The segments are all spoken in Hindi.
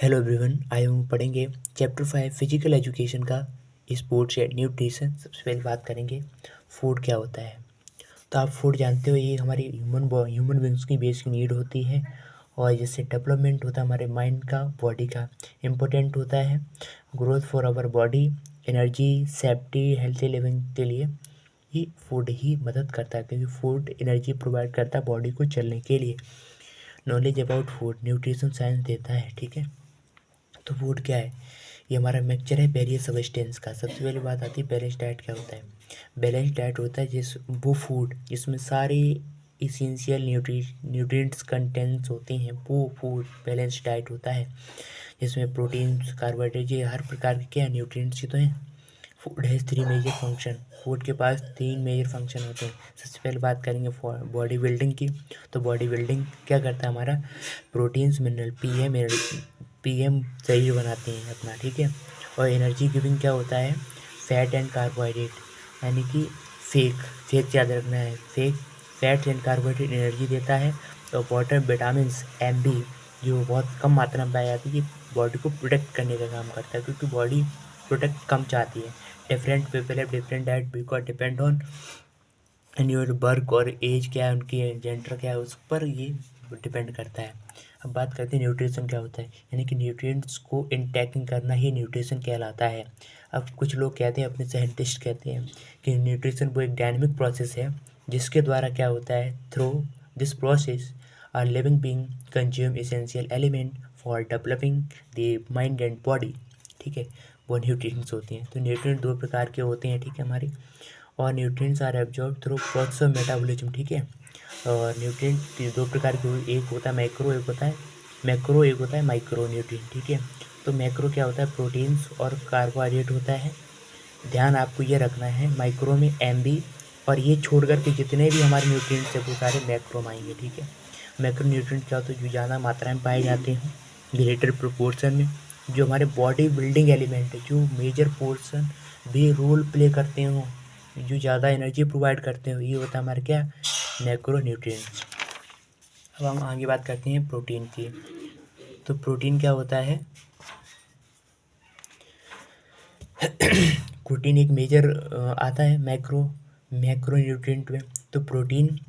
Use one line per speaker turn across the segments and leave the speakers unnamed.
हेलो एवरीवन, आए हम पढ़ेंगे चैप्टर 5 फिजिकल एजुकेशन का स्पोर्ट्स एंड न्यूट्रिशन। सबसे पहले बात करेंगे फूड क्या होता है। तो आप फूड जानते हो, ये हमारी ह्यूमन बींग्स की बेसिक नीड होती है और जिससे डेवलपमेंट होता है हमारे माइंड का, बॉडी का। इम्पोर्टेंट होता है growth for our body, energy, safety, healthy living के लिए ये फूड ही मदद करता है, क्योंकि फूड एनर्जी प्रोवाइड करता है बॉडी को चलने के लिए। Knowledge about food nutrition science देता है, ठीक है। तो फूड क्या है? ये हमारा मिक्सचर है वेरियस सब्सटेंस का। सबसे पहली बात आती है बैलेंस डाइट क्या होता है। बैलेंस डाइट होता है वो फूड जिसमें सारे इसेंशियल न्यूट्रिएंट्स कंटेंट्स होते हैं, वो फूड बैलेंस डाइट होता है। जिसमें प्रोटीन्स, कार्बोहाइड्रेट, ये हर प्रकार के क्या न्यूट्रिएंट्स ही तो हैं। Food has 3 major function. Food के पास 3 मेजर फंक्शन होते हैं। सबसे पहले बात करेंगे बॉडी बिल्डिंग की। तो बॉडी बिल्डिंग क्या करता है हमारा, प्रोटीन्स, मिनरल, पीएम शरीर बनाते हैं अपना, ठीक है। और एनर्जी गिविंग क्या होता है, फैट एंड कार्बोहाइड्रेट, यानी कि फेक फेक याद रखना है, फैट एंड कार्बोहाइड्रेट एनर्जी देता है। और वाटर, विटामिन्स, एम बी, जो बहुत कम मात्रा में पाई जाती है, ये बॉडी को प्रोटेक्ट करने का काम करता है, क्योंकि बॉडी प्रोटेक्ट कम चाहती है। Different people have different diet because depend on and your work और एज क्या है, उनकी जेंडर क्या है, उस पर ये डिपेंड करता है। अब बात करते हैं न्यूट्रिशन क्या होता है, यानी कि न्यूट्रिएंट्स को इनटेकिंग करना ही न्यूट्रिशन कहलाता है। अब कुछ लोग कहते हैं, अपने साइंटिस्ट कहते हैं कि न्यूट्रिशन वो एक डायनेमिक प्रोसेस है जिसके द्वारा क्या होता है, through this process are living being consume essential element for developing the mind and body, ठीक है। वो न्यूट्रिएंट्स होती हैं। तो न्यूट्रिएंट दो प्रकार के होते हैं, ठीक है हमारे। और nutrients are absorb through process of metabolism, ठीक है। और न्यूट्रिएंट दो प्रकार के एक होता है मैक्रो, एक होता है माइक्रो न्यूट्रिएंट, ठीक है। तो मैक्रो क्या होता है, प्रोटीन्स और कार्बोहाइड्रेट होता है। ध्यान आपको ये रखना है, माइक्रो में एमबी, और ये छोड़ कर के जितने भी हमारे न्यूट्रिएंट्स हैं वो सारे मैक्रो में आएंगे, ठीक है। मैक्रो न्यूट्रिएंट क्या होता है, जो ज़्यादा मात्रा में पाए जाते हैं ग्रेटर प्रोपोर्शन में, जो हमारे बॉडी बिल्डिंग एलिमेंट है, जो मेजर पोर्शन भी रोल प्ले करते हों, जो ज़्यादा एनर्जी प्रोवाइड करते हो, ये होता है हमारे क्या, मैक्रो न्यूट्रिएंट्स। अब हम आगे बात करते हैं प्रोटीन की। तो प्रोटीन क्या होता है, प्रोटीन एक मेजर आता है मैक्रो न्यूट्रिएंट में। तो प्रोटीन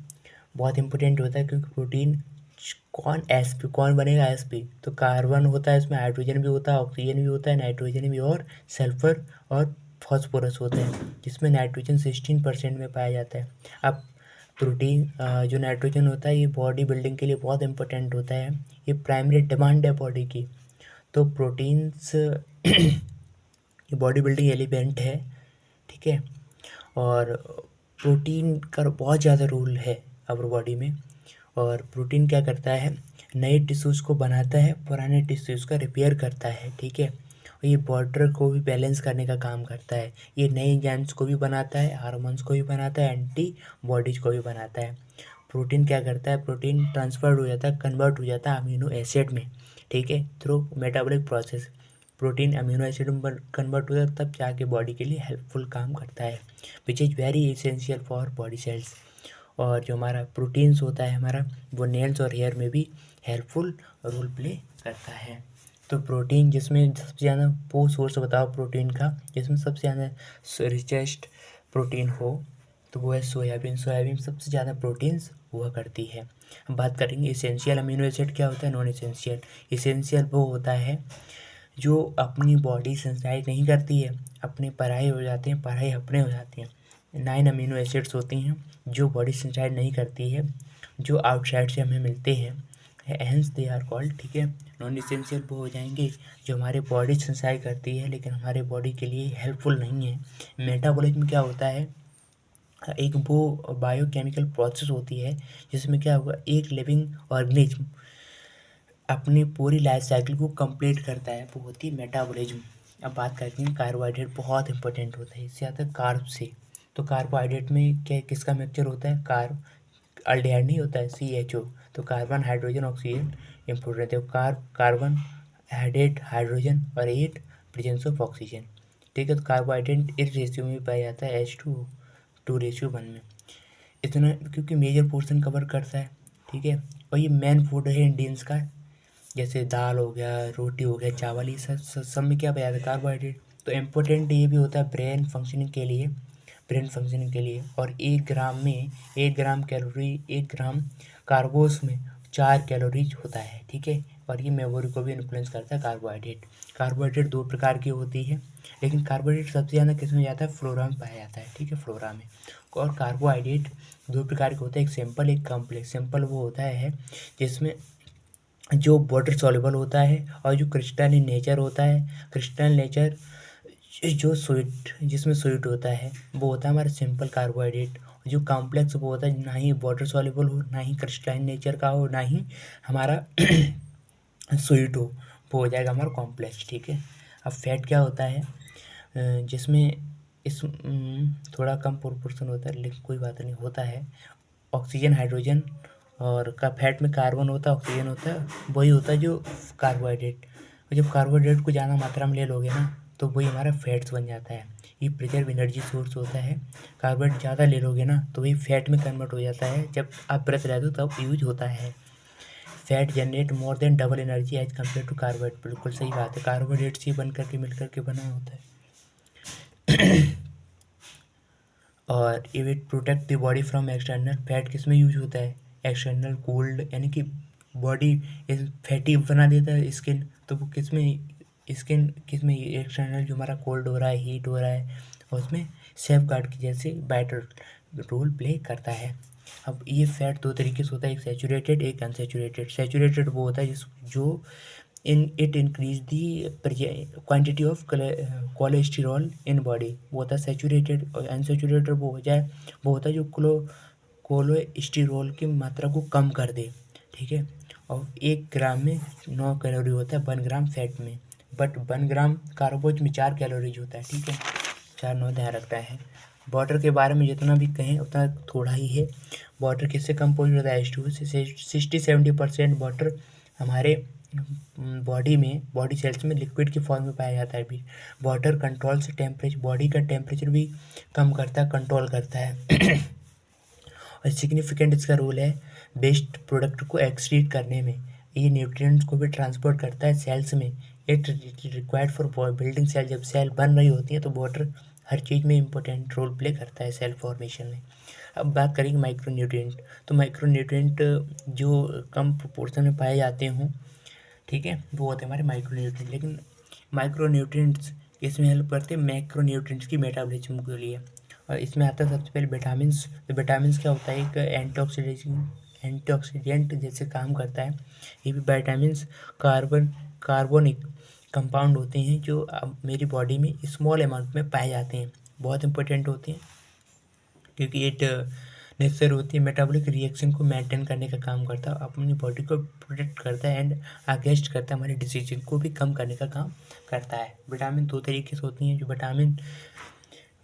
बहुत इंपॉर्टेंट होता है, क्योंकि प्रोटीन कौन बनेगा एसपी, तो कार्बन होता है इसमें, हाइड्रोजन भी होता है, ऑक्सीजन भी होता है, नाइट्रोजन भी, और सल्फर और फॉस्फोरस होते हैं, जिसमें नाइट्रोजन 16% में पाया जाता है। अब प्रोटीन जो नाइट्रोजन होता है, ये बॉडी बिल्डिंग के लिए बहुत इंपॉर्टेंट होता है, ये प्राइमरी डिमांड है बॉडी की। तो प्रोटीन्स ये बॉडी बिल्डिंग एलिमेंट है, ठीक है। और प्रोटीन का बहुत ज़्यादा रोल है आवर बॉडी में। और प्रोटीन क्या करता है, नए टिश्यूज़ को बनाता है, पुराने टिश्यूज़ का रिपेयर करता है, ठीक है। और ये बॉर्डर को भी बैलेंस करने का काम करता है। ये नए एंजाइम्स को भी बनाता है, हार्मोन्स को भी बनाता है, एंटी बॉडीज को भी बनाता है। प्रोटीन क्या करता है, प्रोटीन ट्रांसफर्ड हो जाता है, कन्वर्ट हो जाता है अमीनो एसिड में, ठीक है, through metabolic process. Protein amino acid में कन्वर्ट होता है, तब जाके बॉडी के लिए हेल्पफुल काम करता है, which is very essential for body cells. और जो हमारा प्रोटीन्स होता है हमारा, वो नेल्स और हेयर में भी हेल्पफुल रोल प्ले करता है। तो प्रोटीन जिसमें सबसे ज़्यादा, वो सोर्स बताओ प्रोटीन का जिसमें सबसे ज़्यादा रिचेस्ट प्रोटीन हो, तो वो है सोयाबीन। सोयाबीन सबसे ज़्यादा प्रोटीन्स हुआ करती है। हम बात करेंगे इसेंशियल अमीनो एसिड क्या होता है, नॉन इसेंशियल। इसेंशियल वो होता है जो अपनी बॉडी सिंथेसाइज नहीं करती है, अपने पराये हो जाते हैं, पराये अपने हो जाती हैं। 9 अमीनो एसिड्स होती हैं जो बॉडी सिंथेसाइज नहीं करती है, जो आउटसाइड से हमें मिलते हैं, हेंस दे आर कॉल्ड, ठीक है। नॉन इसेंशियल वो हो जाएंगे जो हमारे बॉडी सिंथेसाइज करती है लेकिन हमारे बॉडी के लिए हेल्पफुल नहीं है। मेटाबॉलिज्म क्या होता है, एक वो बायोकेमिकल प्रोसेस होती है जिसमें क्या होगा, एक लिविंग ऑर्गेनिज्म अपनी पूरी लाइफ साइकिल को कंप्लीट करता है, वो होती है मेटाबॉलिज्म। अब बात करते हैं कार्बोहाइड्रेट, बहुत इंपॉर्टेंट होता है, इससे आता है कार्ब से। तो कार्बोहाइड्रेट में क्या किसका मिक्सचर होता है, कार्ब अल्डिहाइड नहीं होता है, CHO। तो कार्बन, हाइड्रोजन, ऑक्सीजन इंपॉर्टेंट है। कार्बन, हाइड्रेट, हाइड्रोजन, और 8 प्रेजेंस ऑफ ऑक्सीजन, ठीक है। तो कार्बोहाइड्रेट इस रेशियो में पाया जाता है H2:1 में, इतना क्योंकि मेजर पोर्शन कवर करता है, ठीक है। और ये मेन फूड है इंडियंस का, जैसे दाल हो गया, रोटी हो गया, चावल, ये सब में क्या पाया जाता है? कार्बोहाइड्रेट। तो इम्पोर्टेंट ये भी होता है ब्रेन फंक्शनिंग के लिए, और 1 ग्राम कैलोरी, 1 ग्राम कार्बोस में 4 कैलोरीज होता है, ठीक है। और ये मेमोरी को भी इन्फ्लुएंस करता है कार्बोहाइड्रेट 2 प्रकार की होती है, लेकिन कार्बोहाइड्रेट सबसे ज़्यादा किस में जाता है? फ्लोरा में पाया जाता है, ठीक है, फ्लोरा में। और कार्बोहाइड्रेट 2 प्रकार के होते हैं, एक सिंपल एक कॉम्प्लेक्स। सिंपल वो होता है जिसमें जो वाटर सॉल्युबल होता है, और जो क्रिस्टल इन नेचर होता है, क्रिस्टल नेचर जो स्वीट, जिसमें स्वीट होता है, वो होता है हमारा सिंपल कार्बोहाइड्रेट। जो कॉम्प्लेक्स वो होता है ना ही वाटर सॉल्युबल हो, ना ही क्रिस्टलाइन नेचर का हो, ना ही हमारा स्वीट हो, वो हो जाएगा हमारा कॉम्प्लेक्स, ठीक है। अब फैट क्या होता है? जिसमें थोड़ा कम प्रोपोर्शन होता है, लेकिन कोई बात नहीं, होता है। ऑक्सीजन, हाइड्रोजन, और का फैट में कार्बन होता है, ऑक्सीजन होता है, वही होता है जो कार्बोहाइड्रेट। और जब कार्बोहाइड्रेट को ज़्यादा मात्रा में ले लोगे ना, तो वही हमारा फैट्स बन जाता है। ये प्रिजर्व एनर्जी सोर्स होता है। कार्बोहाइड्रेट ज़्यादा ले लोगे ना, तो वही फैट में कन्वर्ट हो जाता है। जब आप व्रत रहते हो तब यूज होता है। Fat generate more than double energy as compare to carbohydrate. बिल्कुल सही बात है, कार्बोहाइड्रेट से बन करके मिल करके बना होता है। और it protect the body from external. Fat किस में यूज होता है? एक्सटर्नल कोल्ड, यानी कि बॉडी फैटी बना देता है स्किन, तो वो किस में? स्किन किस में? एक्सटर्नल जो हमारा कोल्ड हो रहा है, हीट हो रहा है, और उसमें सेफ गार्ड की जैसे वाइटल रोल प्ले करता है। अब ये फैट 2 तरीके से होता है, एक सैचुरेटेड, एक अनसैचुरेटेड। सैचुरेटेड वो होता है जो it increase the quantity of cholesterol in body, वो होता है सैचुरेटेड। और अनसैचुरेटेड वो होता है जो कोलेस्टेरॉल की मात्रा को कम कर दे, ठीक है। और 1 ग्राम में 9 कैलोरी होता है 1 ग्राम फैट में, बट 1 ग्राम कार्बोज में 4 कैलोरीज होता है, ठीक है। 4 9 ध्यान रखना है। वाटर के बारे में जितना भी कहें उतना थोड़ा ही है। वाटर किससे कंपोज होता है? H2O से। 60-70% वाटर हमारे बॉडी सेल्स में लिक्विड की फॉर्म में पाया जाता है। भी वाटर कंट्रोल से टेम्परेचर, बॉडी का टेम्परेचर भी कम करता है, कंट्रोल करता है। और सिग्निफिकेंट इसका रोल है वेस्ट प्रोडक्ट को एक्सक्रीट करने में। ये न्यूट्रिएंट्स को भी ट्रांसपोर्ट करता है सेल्स में। It required for building cell. जब सेल बन रही होती है तो वाटर हर चीज़ में इम्पोर्टेंट रोल प्ले करता है सेल फॉर्मेशन में। अब बात करेंगे माइक्रो न्यूट्रिएंट। तो माइक्रो न्यूट्रिएंट जो कम प्रोपोर्शन में पाए जाते हों, ठीक है, वो होते हैं हमारे माइक्रो न्यूट्रिएंट। लेकिन माइक्रो न्यूट्रिएंट्स इसमें हेल्प करते हैं मैक्रो न्यूट्रिएंट्स की मेटाबॉलिज्म के लिए। और इसमें आता है सबसे पहले विटामिन्स। तो विटामिन्स क्या होता है? एक एंटीऑक्सीडेंट जैसे काम करता है। ये भी विटामिन्स कार्बोनिक कंपाउंड होते हैं जो मेरी बॉडी में स्मॉल अमाउंट में पाए जाते हैं, बहुत इंपॉर्टेंट होते हैं, क्योंकि इट नेसेसरी होती है मेटाबॉलिक रिएक्शन को मेंटेन करने का काम करता है, अपनी बॉडी को प्रोटेक्ट करता है, एंड अगेंस्ट करता है, हमारे डिसीजन को भी कम करने का काम करता है। विटामिन 2 तरीके से होती हैं, जो विटामिन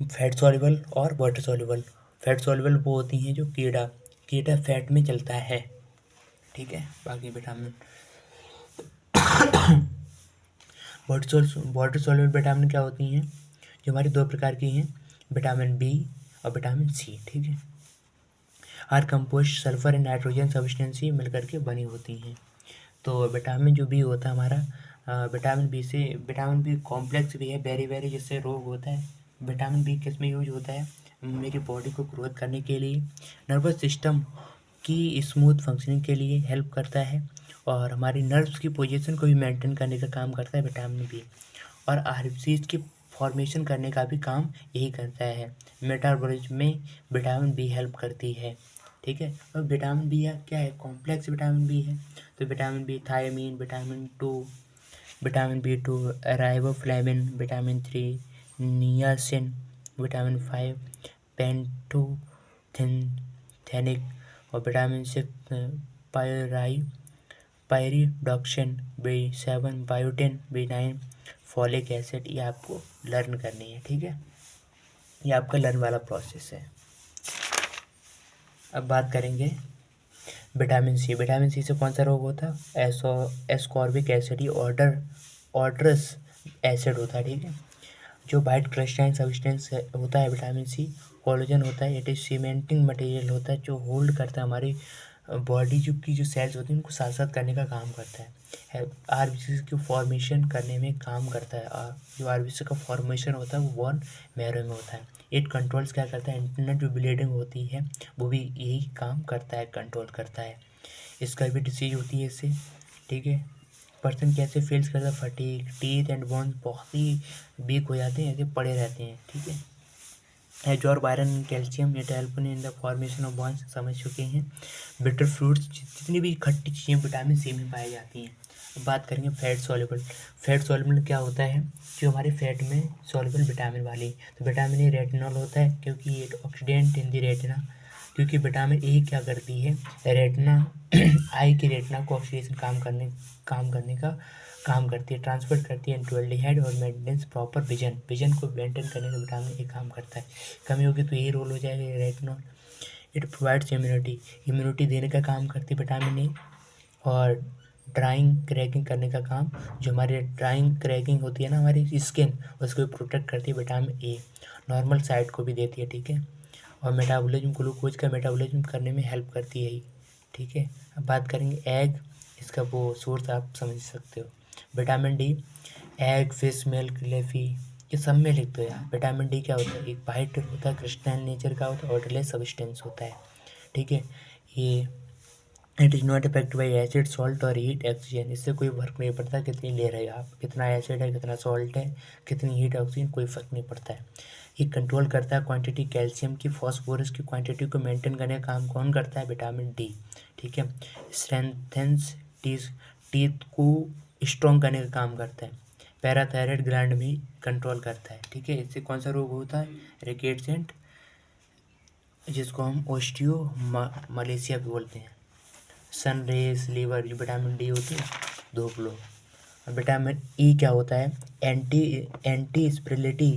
फैट सॉल्युबल और वाटर सॉल्युबल। फैट सॉल्युबल वो होती हैं जो कीड़ा फैट में चलता है, ठीक है। बाकी विटामिन वाटर सॉल्युबल विटामिन क्या होती हैं? जो हमारी 2 प्रकार की हैं, विटामिन बी और विटामिन सी, ठीक है। Are compost sulphur and nitrogen substance ही मिलकर के बनी होती हैं। तो विटामिन जो बी होता है हमारा, विटामिन बी कॉम्प्लेक्स भी है, वेरी जिससे रोग होता है। विटामिन बी किस में यूज होता है? मेरी बॉडी को ग्रोथ करने के लिए, नर्वस सिस्टम की स्मूथ फंक्शनिंग के लिए हेल्प करता है, और हमारी नर्व्स की पोजीशन को भी मेंटेन करने का काम करता है विटामिन बी। और आरबीसीज की फॉर्मेशन करने का भी काम यही करता है। मेटाबॉलिज्म में विटामिन बी हेल्प करती है, ठीक है। और विटामिन बी क्या है? कॉम्प्लेक्स विटामिन बी है। तो vitamin B thiamine, vitamin B two riboflavin, vitamin 3 niacin, vitamin 5 pantothenic, और vitamin 6 pyridoxine, B7 biotin, B9 folic acid. ये आपको लर्न करनी है, ठीक है। ये आपका लर्न वाला प्रोसेस है। अब बात करेंगे विटामिन सी। विटामिन सी से कौन सा रोग होता है? एस्कॉर्बिक एसिड, ऑर्डरस एसिड होता है, ठीक है। जो वाइट क्रिस्टलाइन सब्सटेंस होता है विटामिन सी, कोलेजन होता है, इट इज सीमेंटिंग मटेरियल होता है जो होल्ड करता है हमारी बॉडी की जो सेल्स होती हैं उनको साथ साथ करने का काम करता है। आरबीसी की फॉर्मेशन करने में काम करता है, और जो आरबीसी का फॉर्मेशन होता है वो बोन मैरो में होता है। इट कंट्रोल्स क्या करता है, इंटरनल जो ब्लीडिंग होती है वो भी यही काम करता है, कंट्रोल करता है। इसका भी डिसीज होती है इससे, ठीक है। पर्सन कैसे फील्स करता है, फटीग, टीथ एंड बोन्स बहुत ही वीक हो जाते हैं, ऐसे पड़े रहते हैं, ठीक है। Absorb iron and calcium, it help in the formation of bones, समझ चुके हैं। बिटर फ्रूट्स, जितनी भी खट्टी चीज़ें विटामिन सी में पाई जाती हैं। अब बात करेंगे फैट सॉल्युबल। फैट सॉल्युबल क्या होता है, जो हमारे फैट में सॉल्युबल विटामिन वाली, तो विटामिन ए रेटिनॉल होता है, क्योंकि ये ऑक्सीडेंट इन द रेटिना, क्योंकि विटामिन ए क्या करती है, रेटिना आई की रेटिना को ऑक्सीडेशन काम करने का काम करती है, ट्रांसफर करती है इनटू एल्डिहाइड और मेंटेनेंस प्रॉपर विजन को मेंटेन करने का विटामिन ए काम करता है। कमी होगी तो यही रोल हो जाएगा रेटिनॉल। इट प्रोवाइड्स इम्यूनिटी देने का काम करती है विटामिन ए, और ड्राइंग क्रैकिंग करने का काम, जो हमारी ड्राइंग क्रैकिंग होती है ना हमारी स्किन, उसको प्रोटेक्ट करती है विटामिन ए। नॉर्मल साइड को भी देती है, ठीक है। और मेटाबॉलिज्म, ग्लूकोज का मेटाबॉलिज्म करने में हेल्प करती है ये, ठीक है। अब बात करेंगे एग, इसका वो सोर्स आप समझ सकते हो। Vitamin D, egg, fish, milk, leafy, ये सब में लिख दो यार। विटामिन डी क्या होता है, एक वाइट होता है, क्रिस्टल नेचर का होता है, ऑर्डरलेस सब्सटेंस होता है, ठीक है। ये it is not affect by acid, salt और हीट ऑक्सीजन, इससे कोई फर्क नहीं पड़ता कितनी ले रहे हो आप, कितना एसिड है, कितना सॉल्ट है, कितनी हीट ऑक्सीजन, कोई फर्क नहीं पड़ता है। ये कंट्रोल करता है क्वांटिटी कैल्शियम की, फॉस्फोरस की क्वांटिटी को मेंटेन करने का काम कौन करता है, विटामिन डी, ठीक है। स्ट्रेंथेंस टीथ को स्ट्रॉन्ग करने का काम करता है। पैराथायराइड ग्लैंड में कंट्रोल करता है, ठीक है। इससे कौन सा रोग होता है, रिकेट्स एंड, जिसको हम ओस्टियो मलेशिया भी बोलते हैं। सन रेज, लीवर, जो विटामिन डी होती है, धूप लो। विटामिन ई क्या होता है, एंटी स्पिरिलिटी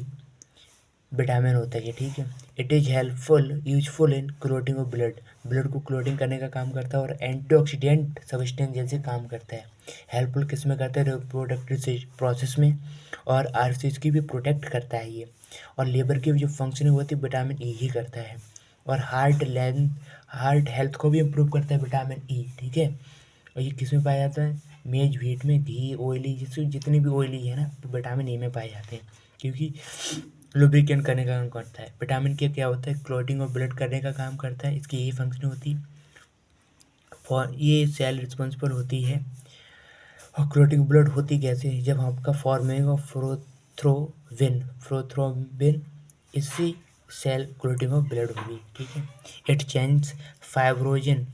विटामिन होता है ये, ठीक है। It is helpful useful in clotting of blood को क्लोटिंग करने का काम करता है, और एंटीऑक्सीडेंट सब्सटेंस जैसे काम करता है। हेल्पफुल किस में करता है, रिप्रोडक्टिव प्रोसेस में, और आरसीज की भी प्रोटेक्ट करता है ये। और लेबर की जो फंक्शनिंग होती है विटामिन ई ही करता है। और हार्ट हेल्थ को भी इम्प्रूव करता है विटामिन ई, ठीक है। और ये किस में पाया जाता है, मेज, व्हीट में, घी, ऑयली, जितनी भी ऑयली है ना, तो विटामिन ए में पाए जाते हैं, क्योंकि लुब्रिकेंट करने का काम करता है। विटामिन के क्या होता है, क्लोटिंग और ब्लड करने का काम करता है, इसकी यही फंक्शन होती है। फॉर ये सेल रिस्पॉन्सिबल होती है। और क्लोटिंग ब्लड होती कैसे है, जब आपका फॉर्मिंग ऑफ प्रोथ्रोविन, इसी सेल क्लोटिंग ऑफ ब्लड होगी, ठीक है। इट चेंज फाइब्रिनोजिन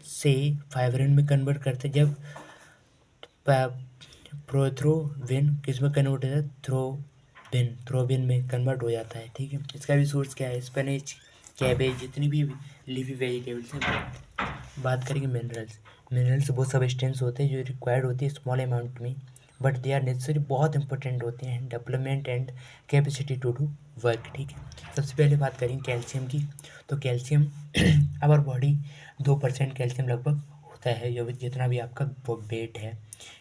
से फाइब्रिन में कन्वर्ट करते, जब प्रोथ्रोविन किस में कन्वर्ट होता है, थ्रोबिन में कन्वर्ट हो जाता है, ठीक है। इसका भी सोर्स क्या है, स्पिनच, कैबेज, जितनी भी लीफी वेजिटेबल्स हैं। बात करेंगे मिनरल्स वो सब्सटेंस होते हैं जो रिक्वायर्ड होती है स्मॉल अमाउंट में, बट दे आर नेसेसरी, बहुत इंपॉर्टेंट होते हैं development and capacity to do work, ठीक है। सबसे पहले बात करेंगे कैल्शियम की, तो कैल्शियम आवर बॉडी 2% कैल्शियम लगभग होता है, जो जितना भी आपका वेट है।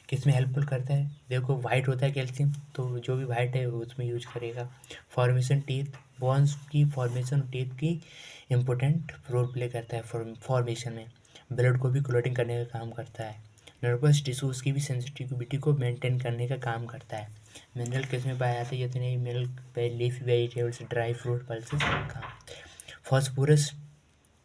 किस में हेल्पफुल करता है, देखो वाइट होता है कैल्शियम, तो जो भी वाइट है वो उसमें यूज करेगा। फॉर्मेशन टीथ, बोन्स की फॉर्मेशन, टीथ की इम्पोर्टेंट रोल प्ले करता है फॉर्मेशन में। ब्लड को भी क्लोटिंग करने का काम करता है। नर्वस टिश्यूज़ की भी सेंसिटिविटी को मेंटेन करने का काम करता है। मिनरल किस में पाया जाता है, जितने milk, leafy vegetables, dry fruit, pulses का। फॉस्फोरस,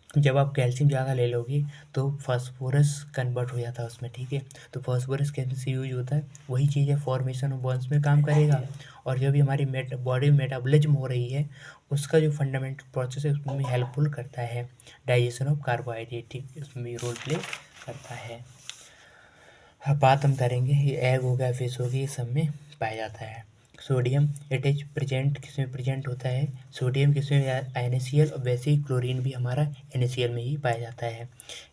जब आप कैल्शियम ज़्यादा ले लोगे तो फॉस्फोरस कन्वर्ट हो जाता है उसमें, ठीक है। तो फॉस्फोरस कैसे यूज होता है, वही चीज़ है, फॉर्मेशन ऑफ बॉन्स में काम करेगा। और जो भी हमारी बॉडी में मेटाबॉलिज्म हो रही है उसका जो फंडामेंटल प्रोसेस है उसमें भी हेल्पफुल करता है। डाइजेशन ऑफ कार्बोहाइड्रेट, ठीक, उसमें भी रोल प्ले करता है। अब बात हम करेंगे, ये एग हो गया, फिश हो गई, ये सब में पाया जाता है। सोडियम, इट इज प्रेजेंट, किसमें प्रेजेंट होता है, सोडियम किसमें, NaCl, और वैसे ही क्लोरीन भी हमारा NaCl में ही पाया जाता है।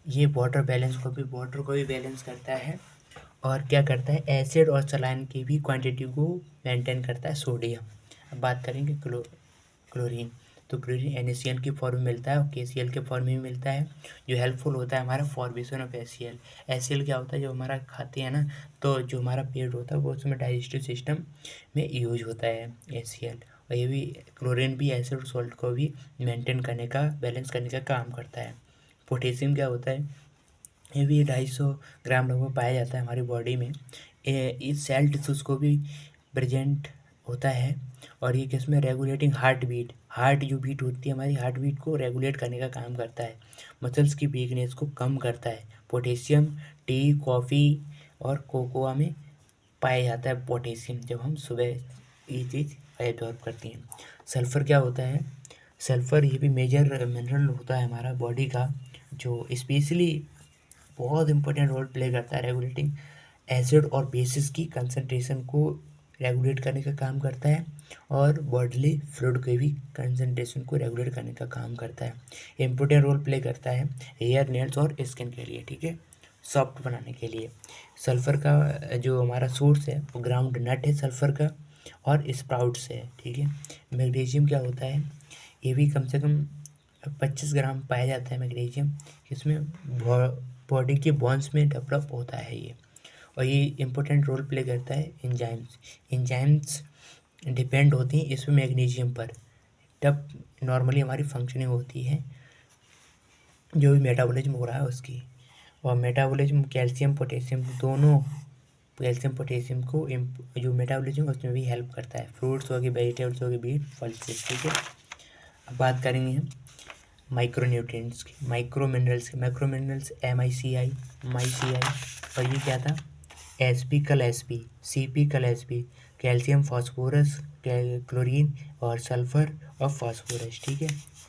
ये वाटर को भी बैलेंस करता है। और क्या करता है, एसिड और सलाइन की भी क्वांटिटी को मेंटेन करता है सोडियम। अब बात करेंगे क्लोरीन, तो क्लोरीन NaCl की फॉर्म में मिलता है और KCl के फॉर्म में भी मिलता है, जो हेल्पफुल होता है हमारा फॉर्मेशन ऑफ HCl। HCl क्या होता है, जो हमारा खाते हैं ना, तो जो हमारा पेट होता है वो उसमें डाइजेस्टिव सिस्टम में यूज होता है HCl। और ये भी क्लोरीन भी एसिड सॉल्ट को भी मेंटेन करने का, बैलेंस करने का काम करता है। पोटेशियम क्या होता है, ये भी 250 ग्राम लगभग पाया जाता है हमारी बॉडी में। इस सेल टिश्यूज़ को भी प्रेजेंट होता है। और ये किसमें, रेगुलेटिंग हार्ट बीट, हार्ट जो बीट होती है हमारी, हार्ट बीट को रेगुलेट करने का काम करता है। मसल्स की वीकनेस को कम करता है। पोटेशियम टी, कॉफ़ी और कोकोआ में पाया जाता है पोटेशियम, जब हम सुबह ये चीज़ एब्जॉर्ब करती हैं। सल्फ़र क्या होता है, सल्फ़र ये भी मेजर मिनरल होता है हमारा बॉडी का, जो स्पेशली बहुत इंपॉर्टेंट रोल प्ले करता है रेगुलेटिंग एसिड और बेसिस की कंसंट्रेशन को रेगुलेट करने का काम करता है, और बॉडीली फ्लूइड के भी कंसंट्रेशन को रेगुलेट करने का काम करता है। इम्पोर्टेंट रोल प्ले करता है हेयर, नेल्स और स्किन के लिए, ठीक है, सॉफ्ट बनाने के लिए। सल्फ़र का जो हमारा सोर्स है वो ग्राउंड नट है सल्फ़र का, और स्प्राउट से है, ठीक है। मैग्नीशियम क्या होता है, ये भी कम से कम 25 ग्राम पाया जाता है मैग्नीशियम, इसमें बॉडी के बोन्स में डेवलप होता है ये। और ये इम्पोर्टेंट रोल प्ले करता है एंजाइम्स डिपेंड होती हैं इसमें मैग्नीशियम पर, तब नॉर्मली हमारी फंक्शनिंग होती है, जो भी मेटाबॉलिज्म हो रहा है उसकी। और मेटाबॉलिज्म कैल्शियम पोटेशियम दोनों, कैल्शियम पोटेशियम को जो मेटाबॉलिज्म उसमें भी हेल्प करता है। फ्रूट्स हो गए, वेजिटेबल्स हो गए, बीट, फल से, ठीक है। अब बात करेंगे हम माइक्रो न्यूट्रिएंट्स की, माइक्रो मिनरल्स की। माइक्रो मिनरल्स MiCi, MiCi, और ये क्या था, Sp कल Sp, Cp कल Sp, कैल्शियम फास्फोरस, क्लोरीन और सल्फर और फास्फोरस, ठीक है।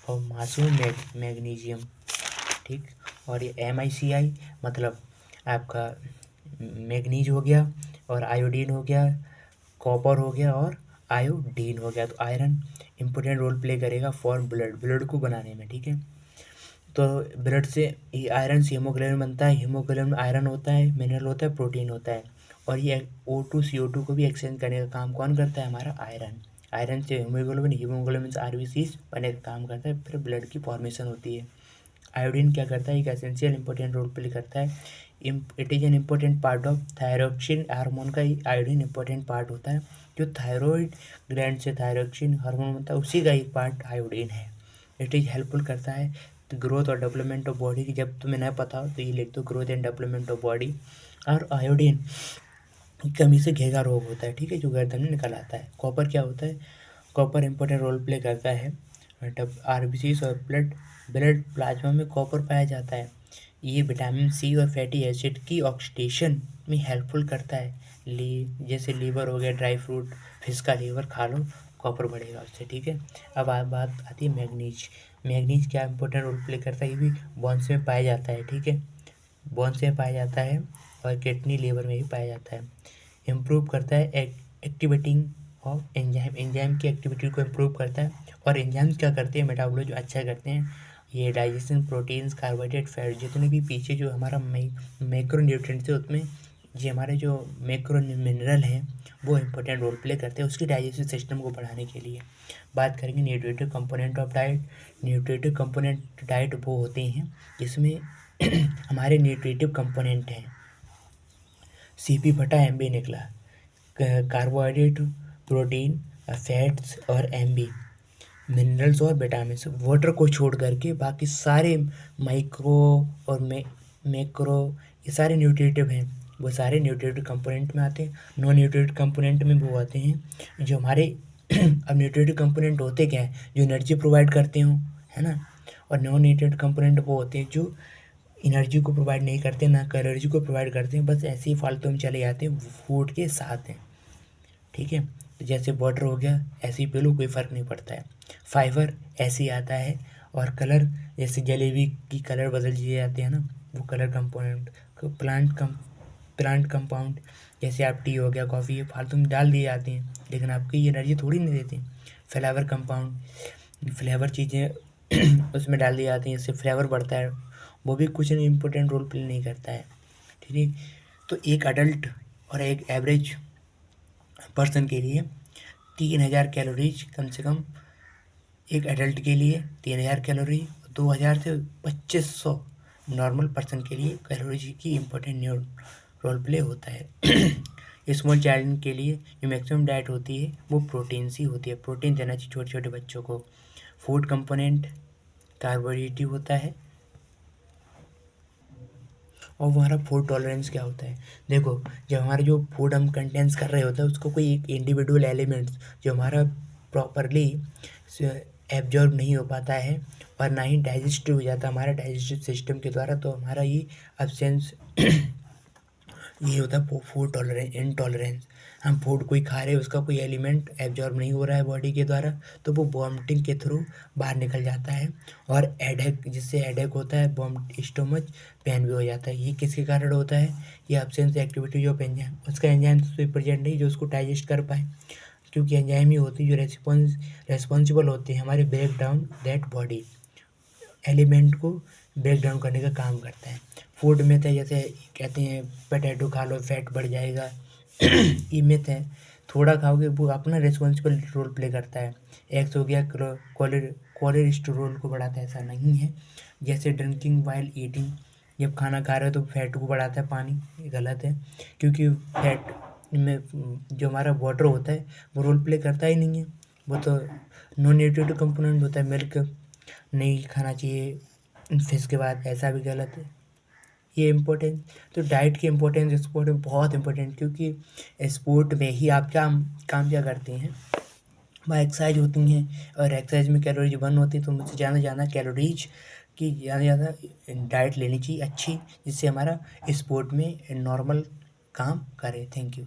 और मासूम मैग्नीशियम, ठीक। और ये MiCi मतलब आपका मैग्नीज हो गया, और आयोडीन हो गया, कॉपर हो गया और आयोडीन हो गया। तो आयरन इम्पोर्टेंट रोल प्ले करेगा फॉर ब्लड को बनाने में, ठीक है। तो ब्लड से ये आयरन से हीमोग्लोबिन बनता है, हीमोग्लोबिन में आयरन होता है, मिनरल होता है, प्रोटीन होता है। और ये O2 CO2 को भी एक्सचेंज करने का काम कौन करता है, हमारा आयरन। आयरन से हीमोग्लोबिन, हीमोग्लोबिन से RBCs बनने का काम करता है, फिर ब्लड की फॉर्मेशन होती है। आयोडीन क्या करता है, एक एसेंशियल इंपॉर्टेंट रोल प्ले करता है। It is an important part of thyroxine hormone का आयोडीन इंपॉर्टेंट पार्ट होता है। जो थायरॉयड ग्लैंड से थायरॉक्सिन हार्मोन बनता है उसी का एक पार्ट आयोडीन है। इट इज़ हेल्पफुल करता है ग्रोथ और डेवलपमेंट ऑफ बॉडी की। जब तुम्हें नहीं पता हो तो ये लिख दो, growth and development of body. और आयोडीन की कमी से घेगा रोग होता है, ठीक है, जो गर्दन में निकल आता है। कॉपर क्या होता है, कॉपर इंपॉर्टेंट रोल प्ले करता है RBCs और ब्लड प्लाज्मा में कॉपर पाया जाता है। ये विटामिन C और फैटी एसिड की ऑक्सीडेशन में हेल्पफुल करता है। जैसे लीवर हो गया, ड्राई फ्रूट, फिश का लीवर खा लो, कॉपर बढ़ेगा उससे, ठीक है। अब बात आती है मैग्नीज। मैग्नीज क्या इंपॉर्टेंट रोल प्ले करता है, ये भी बोन्स में पाया जाता है, ठीक है, बोन्स में पाया जाता है, और किडनी, लीवर में भी पाया जाता है। इम्प्रूव करता है एक्टिवेटिंग ऑफ एंजाइम, एंजाइम की एक्टिविटी को इम्प्रूव करता है। और एंजाइम्स क्या करते हैं, मेटाबॉलिज्म अच्छा करते हैं। ये डाइजेशन, प्रोटीन्स, कार्बोहाइड्रेट, फैट, जितने भी पीछे जो हमारा मैक्रो न्यूट्रिएंट्स है उसमें ये हमारे जो मैक्रो मिनरल हैं वो इंपॉर्टेंट रोल प्ले करते हैं उसकी डाइजेस्टिव सिस्टम को बढ़ाने के लिए। बात करेंगे nutritive component of diet. Nutritive component diet वो होते हैं जिसमें हमारे न्यूट्रिटिव कंपोनेंट हैं CP/MB निकला, कार्बोहाइड्रेट, प्रोटीन, फैट्स और MB, मिनरल्स और विटामिन। वाटर को छोड़ करके बाकी सारे माइक्रो और मैक्रो ये सारे न्यूट्रिटिव हैं, वो सारे न्यूट्रिटिव कंपोनेंट में आते हैं। नॉन न्यूट्रिटिव कंपोनेंट में वो आते हैं जो हमारे अब न्यूट्रिटिव कंपोनेंट होते क्या हैं, जो एनर्जी प्रोवाइड करते हो, है ना। और नॉन न्यूट्रिटिव कंपोनेंट वो होते हैं जो एनर्जी को प्रोवाइड नहीं करते, ना कैलोरी को प्रोवाइड करते हैं, बस ऐसे ही फालतू में चले जाते हैं, फूड के साथ हैं, ठीक है। तो जैसे वाटर हो गया ऐसे ही पी लो, कोई फ़र्क नहीं पड़ता है। फाइबर ऐसे ही आता है। और कलर, जैसे जलेबी की कलर बदल दिए जाते हैं ना, वो कलर कंपोनेंट। प्लांट कंपाउंड, जैसे आप टी हो गया, कॉफ़ी, ये फालतू में डाल दिए जाते हैं लेकिन आपकी एनर्जी थोड़ी नहीं देते। फ्लेवर कंपाउंड, फ्लेवर चीज़ें उसमें डाल दी जाती हैं, इससे फ्लेवर बढ़ता है, वो भी कुछ नहीं इम्पोर्टेंट रोल प्ले नहीं करता है, ठीक है। तो एक अडल्ट और एक एवरेज पर्सन के लिए 3000 कैलोरीज कम से कम, एक एडल्ट के लिए 3000 कैलोरी, 2000 से 2500 नॉर्मल पर्सन के लिए कैलोरीज की इम्पोर्टेंट रोल प्ले होता है। स्मॉल चाइल्ड के लिए जो मैक्सिमम डाइट होती है वो प्रोटीन्स ही होती है, प्रोटीन देना चाहिए छोटे छोटे बच्चों को। फूड कंपोनेंट कार्बोहाइड्रेट होता है। और हमारा फूड टॉलरेंस क्या होता है, देखो जब हमारा जो फूड हम कंटेंस कर रहे होते हैं उसको कोई एक इंडिविजुअल एलिमेंट्स जो हमारा प्रॉपरली एब्जॉर्ब नहीं हो पाता है और ना ही डाइजेस्ट हो जाता हमारा डाइजेस्टिव सिस्टम के द्वारा, तो हमारा ये अब्सेंस ये होता है फूड टॉलरेंस, इनटॉलरेंस। हम फूड कोई खा रहे हैं उसका कोई एलिमेंट एब्जॉर्ब नहीं हो रहा है बॉडी के द्वारा, तो वो वॉमिटिंग के थ्रू बाहर निकल जाता है और हेडेक, जिससे हेडेक होता है, स्टोमच पेन भी हो जाता है। ये किसके कारण होता है, ये एब्सेंस एक्टिविटी ऑफ एंजाइम, उसका एंजाइम तो प्रेजेंट नहीं जो उसको डाइजेस्ट कर पाए, क्योंकि एंजाइम ही होती है जो रेस्पॉन्सिबल होते हैं हमारे break down that body element को ब्रेक डाउन करने का काम करता है। फूड मिथ है, जैसे कहते हैं पोटैटो खा लो फैट बढ़ जाएगा ये मिथ है, थोड़ा खाओगे वो अपना रिस्पॉन्सिबल रोल प्ले करता है। एग्स हो गया कोलेस्ट्रोल को बढ़ाता है, ऐसा नहीं है। जैसे ड्रिंकिंग वाइल ईटिंग, जब खाना खा रहे हो तो फैट को बढ़ाता है पानी, ये गलत है, क्योंकि फैट में जो हमारा वाटर होता है वो रोल प्ले करता ही नहीं है, वो तो नॉन न्यूट्रिटिव कंपोनेंट होता है। मिल्क नहीं खाना चाहिए फिश के बाद, ऐसा भी गलत है। ये इम्पोर्टेंट, तो डाइट की इम्पोर्टेंस स्पोर्ट में बहुत इम्पोर्टेंट, क्योंकि स्पोर्ट में ही आप क्या काम क्या करते हैं, वहाँ एक्सरसाइज होती हैं और एक्सरसाइज में कैलोरीज बर्न होती है, तो मुझसे ज़्यादा से ज़्यादा कैलोरीज की ज़्यादा से ज़्यादा डाइट लेनी चाहिए अच्छी, जिससे हमारा स्पोर्ट में नॉर्मल काम करे। Thank you.